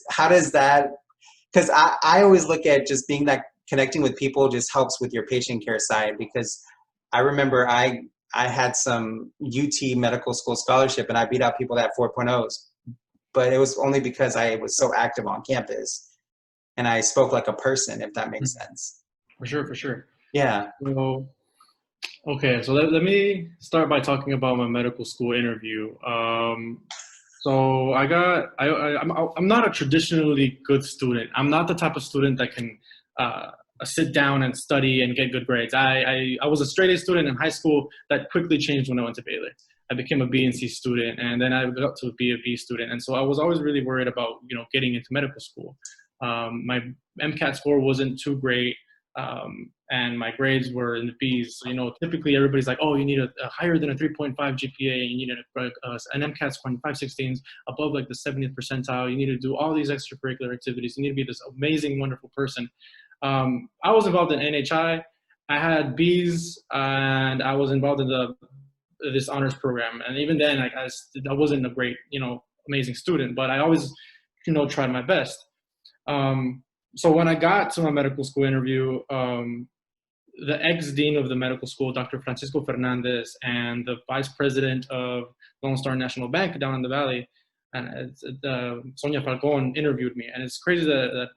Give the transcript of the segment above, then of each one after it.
how does that, because I always look at just being that connecting with people just helps with your patient care side, because I remember I had some UT medical school scholarship and I beat out people that 4.0s, but it was only because I was so active on campus and I spoke like a person, if that makes sense. For sure, for sure. Yeah. So, okay, so let me start by talking about my medical school interview. So I'm not a traditionally good student. I'm not the type of student that can sit down and study and get good grades. I was a straight A student in high school. That quickly changed when I went to Baylor. I became a B and C student, and then I got to be a B student. And so I was always really worried about, getting into medical school. My MCAT score wasn't too great, and my grades were in the B's. So, typically everybody's like, oh, you need a higher than a 3.5 GPA, and you need an MCAT score in 5/16 above like the 70th percentile. You need to do all these extracurricular activities. You need to be this amazing, wonderful person. I was involved in NHI. I had B's, and I was involved in this honors program. And even then, I wasn't a great, amazing student, but I always, tried my best. So when I got to my medical school interview, the ex-dean of the medical school, Dr. Francisco Fernandez, and the vice president of Lone Star National Bank down in the Valley, and Sonia Falcon, interviewed me. And it's crazy that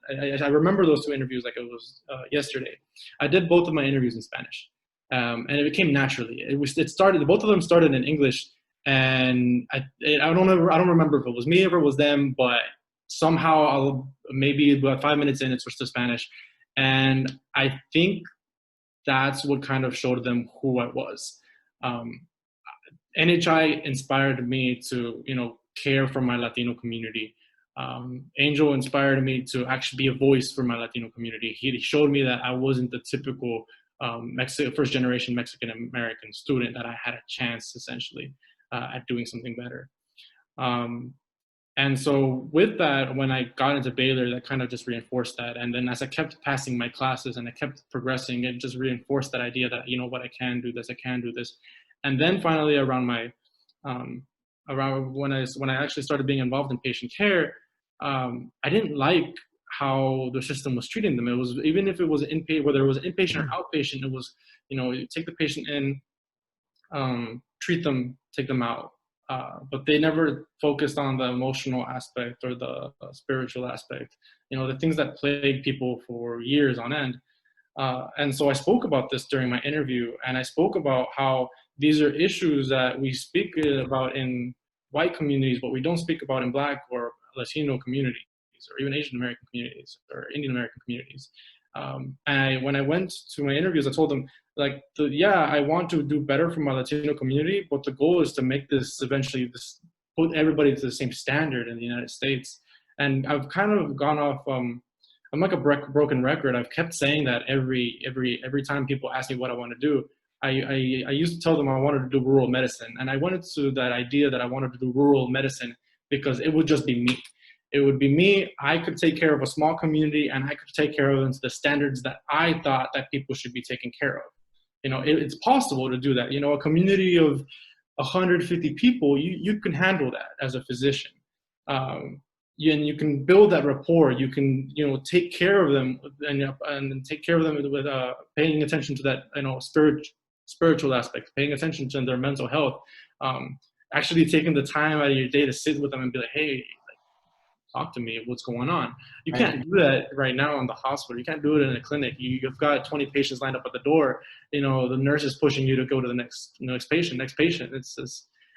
I remember those two interviews like it was yesterday. I did both of my interviews in Spanish, and it became naturally. Both of them started in English, and I don't remember if it was me or if it was them, but somehow maybe about 5 minutes in, it switched to Spanish. And I think that's what kind of showed them who I was. NHI inspired me to, care for my Latino community. Angel inspired me to actually be a voice for my Latino community. He showed me that I wasn't the typical first generation Mexican American student, that I had a chance essentially at doing something better. And so with that, when I got into Baylor, that kind of just reinforced that. And then as I kept passing my classes and I kept progressing, it just reinforced that idea that, what, I can do this, I can do this. And then finally around when I actually started being involved in patient care, I didn't like how the system was treating them. It was, even if it was inpatient, whether it was inpatient or outpatient, it was, you take the patient in, treat them, take them out. But they never focused on the emotional aspect or the spiritual aspect, the things that plague people for years on end. And so I spoke about this during my interview, and I spoke about how these are issues that we speak about in white communities, but we don't speak about in Black or Latino communities, or even Asian American communities or Indian American communities. And when I went to my interviews, I told them, I want to do better for my Latino community, but the goal is to make this eventually, put everybody to the same standard in the United States. And I've kind of gone off, I'm like a broken record. I've kept saying that every time people ask me what I want to do. I used to tell them I wanted to do rural medicine. And I went to that idea that I wanted to do rural medicine because it would just be me. It would be me. I could take care of a small community, and I could take care of them to the standards that I thought that people should be taken care of. It's possible to do that. A community of 150 people, you can handle that as a physician. And you can build that rapport. You can, take care of them and take care of them with paying attention to that, spiritual aspect, paying attention to their mental health, actually taking the time out of your day to sit with them and be like, hey, talk to me, what's going on? You can't do that right now in the hospital. You can't do it in a clinic. You've got 20 patients lined up at the door. The nurse is pushing you to go to the next patient.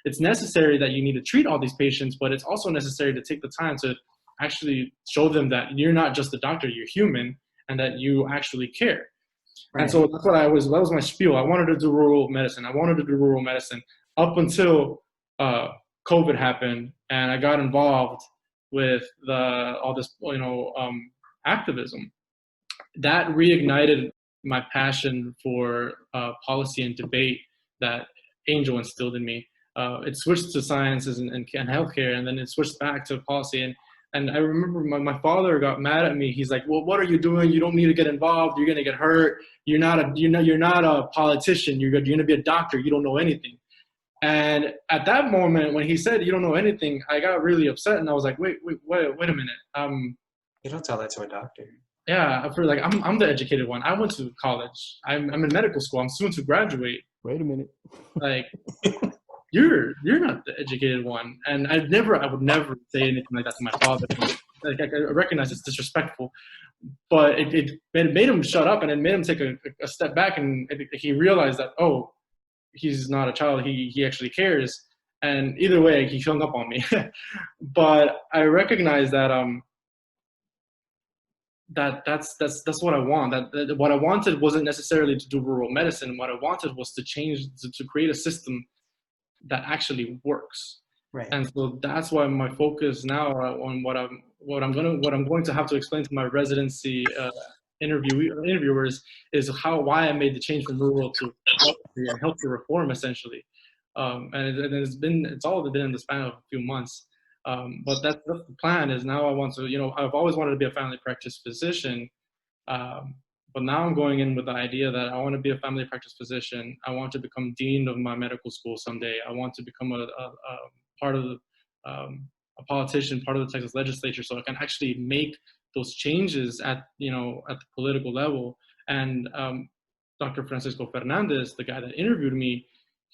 It's necessary that you need to treat all these patients, but it's also necessary to take the time to actually show them that you're not just a doctor, you're human, and that you actually care. Right. And so that was my spiel. I wanted to do rural medicine. Up until COVID happened, and I got involved with all this, activism. That reignited my passion for policy and debate that Angel instilled in me. It switched to sciences and healthcare, and then it switched back to policy. And I remember my father got mad at me. He's like, "Well, what are you doing? You don't need to get involved. You're gonna get hurt. You're not a politician. You're gonna be a doctor. You don't know anything." And at that moment, when he said, "You don't know anything," I got really upset, and I was like, wait a minute. You don't tell that to a doctor. Yeah, I feel like I'm the educated one. I went to college. I'm in medical school. I'm soon to graduate. Wait a minute. Like, you're not the educated one. And I would never say anything like that to my father. Like, I recognize it's disrespectful, but it made him shut up, and it made him take a step back, and he realized that, oh, he's not a child. He actually cares. And either way, he hung up on me. But I recognize that that's what I want. That what I wanted wasn't necessarily to do rural medicine. What I wanted was to change, to create a system that actually works. Right. And so that's why my focus now on what I'm going to have to explain to my residency interviewers is why I made the change from rural to healthcare reform, essentially. And it's all been in the span of a few months. But that's the plan. Is now I want to, I've always wanted to be a family practice physician. But now I'm going in with the idea that I want to be a family practice physician. I want to become dean of my medical school someday. I want to become a part of a politician, part of the Texas legislature, so I can actually make those changes at the political level. And Dr. Francisco Fernandez, the guy that interviewed me,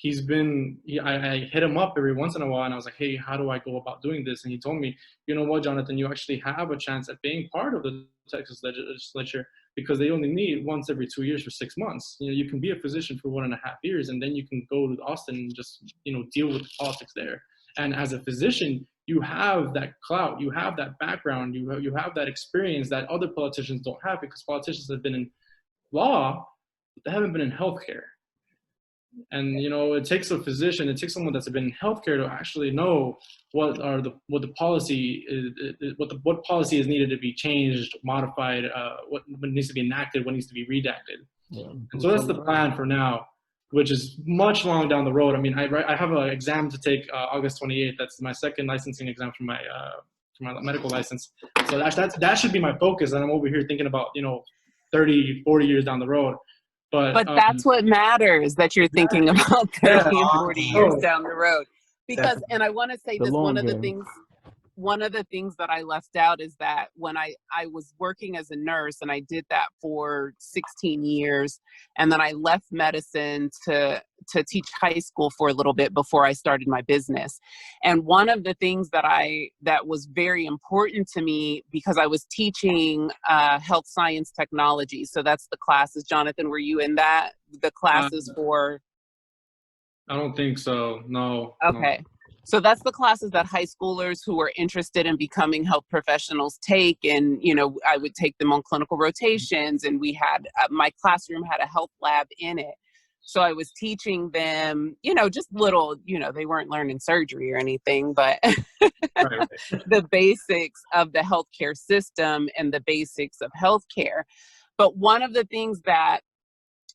I hit him up every once in a while, and I was like, hey, how do I go about doing this? And he told me, you know what, Jonathan, you actually have a chance at being part of the Texas legislature, because they only meet once every 2 years for 6 months. You can be a physician for 1.5 years, and then you can go to Austin and just deal with the politics there. And as a physician, you have that clout, you have that background, you have that experience that other politicians don't have, because politicians have been in law, but they haven't been in healthcare. And it takes a physician, it takes someone that's been in healthcare to actually know what policy is needed to be changed, modified, what needs to be enacted, what needs to be redacted. Yeah. And so that's the plan for now, which is much long down the road. I mean, I have an exam to take August 28th. That's my second licensing exam for my medical license. So that should be my focus. And I'm over here thinking about 30, 40 years down the road. But that's what matters, that you're thinking about 30 and 40 years down the road. Because, and I want to say this, one of the things that I left out is that when I was working as a nurse, and I did that for 16 years, and then I left medicine to teach high school for a little bit before I started my business. And one of the things that was very important to me, because I was teaching health science technology. So that's the classes. Jonathan, were you in that? The classes for? I don't think so. No. Okay. No. So that's the classes that high schoolers who are interested in becoming health professionals take. And, I would take them on clinical rotations, and we had, my classroom had a health lab in it. So I was teaching them, just little, they weren't learning surgery or anything, but the basics of the healthcare system and the basics of healthcare. But one of the things that,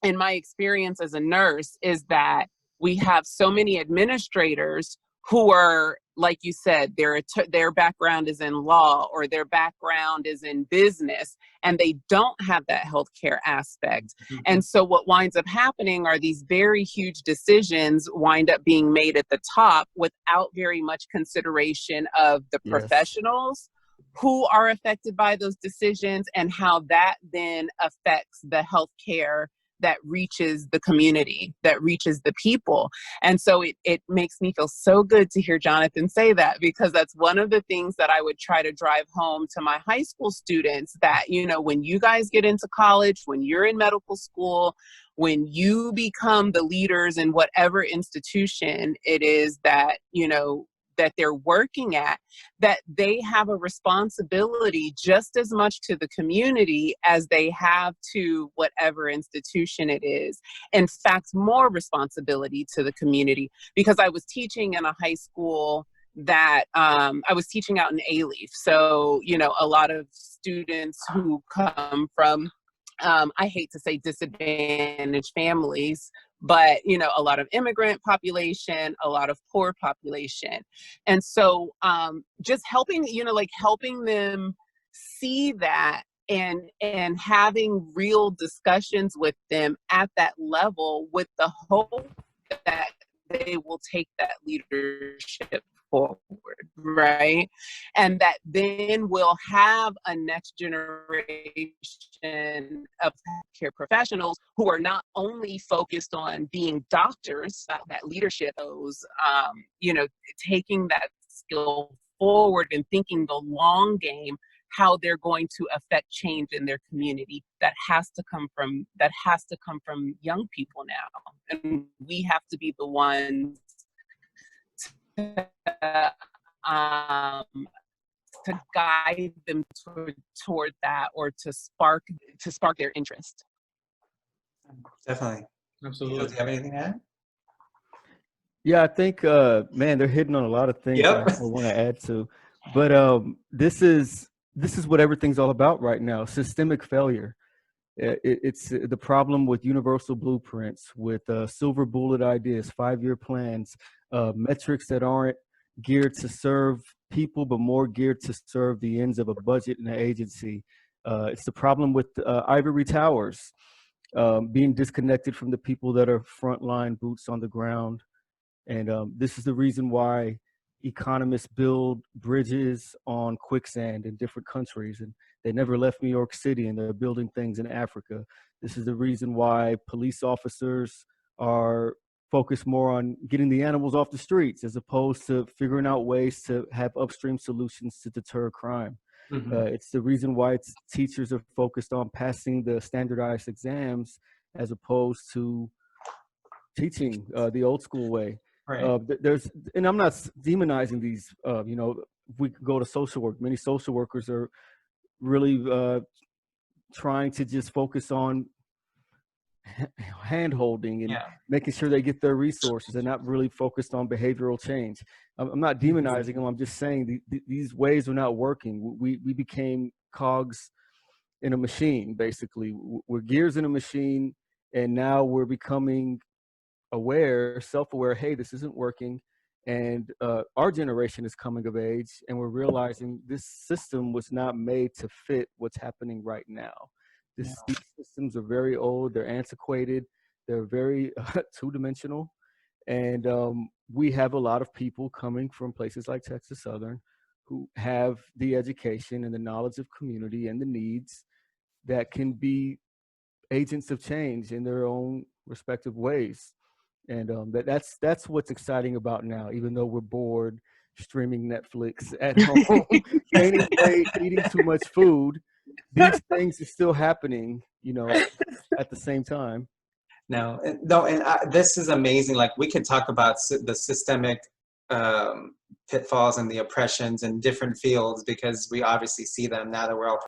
in my experience as a nurse, is that we have so many administrators who are, like you said, their background is in law, or their background is in business, and they don't have that healthcare aspect. Mm-hmm. And so what winds up happening are these very huge decisions wind up being made at the top without very much consideration of the professionals who are affected by those decisions, and how that then affects the healthcare that reaches the community, that reaches the people. And so it makes me feel so good to hear Jonathan say that, because that's one of the things that I would try to drive home to my high school students, that, when you guys get into college, when you're in medical school, when you become the leaders in whatever institution it is that, that they're working at, that they have a responsibility just as much to the community as they have to whatever institution it is. In fact, more responsibility to the community, because I was teaching in a high school that I was teaching out in A-Leaf. So, a lot of students who come from, I hate to say disadvantaged families, but, a lot of immigrant population, a lot of poor population. And so just helping, helping them see that, and having real discussions with them at that level, with the hope that they will take that leadership forward, right? And that then we'll have a next generation of healthcare professionals who are not only focused on being doctors, that leadership, those, taking that skill forward and thinking the long game, how they're going to affect change in their community. That has to come from young people now, and we have to be the ones to guide them toward that, or to spark their interest. Definitely. Absolutely. Do you have anything to add? Yeah, I think, man, they're hitting on a lot of things Yep. I want to add to. But this is what everything's all about right now: systemic failure. It's the problem with universal blueprints, with silver bullet ideas, 5-year plans, metrics that aren't geared to serve people, but more geared to serve the ends of a budget and an agency. It's the problem with ivory towers, being disconnected from the people that are frontline boots on the ground. And this is the reason why economists build bridges on quicksand in different countries, and they never left New York City, and they're building things in Africa. This is the reason why police officers are focused more on getting the animals off the streets as opposed to figuring out ways to have upstream solutions to deter crime. Mm-hmm. It's the reason why teachers are focused on passing the standardized exams as opposed to teaching the old school way. Right. And I'm not demonizing these, we could go to social work. Many social workers are really trying to just focus on hand holding and making sure they get their resources, and not really focused on behavioral change. I'm not demonizing them. I'm just saying these ways are not working. We became cogs in a machine, basically. We're gears in a machine, and now we're becoming self-aware, hey, this isn't working. And our generation is coming of age, and we're realizing this system was not made to fit what's happening right now. These systems are very old, they're antiquated, they're very two-dimensional. And we have a lot of people coming from places like Texas Southern who have the education and the knowledge of community and the needs that can be agents of change in their own respective ways. And that's what's exciting about now, even though we're bored streaming Netflix at home, gaining weight, eating too much food. These things are still happening, at the same time. No, and this is amazing. Like, we could talk about the systemic pitfalls and the oppressions in different fields, because we obviously see them now that we're all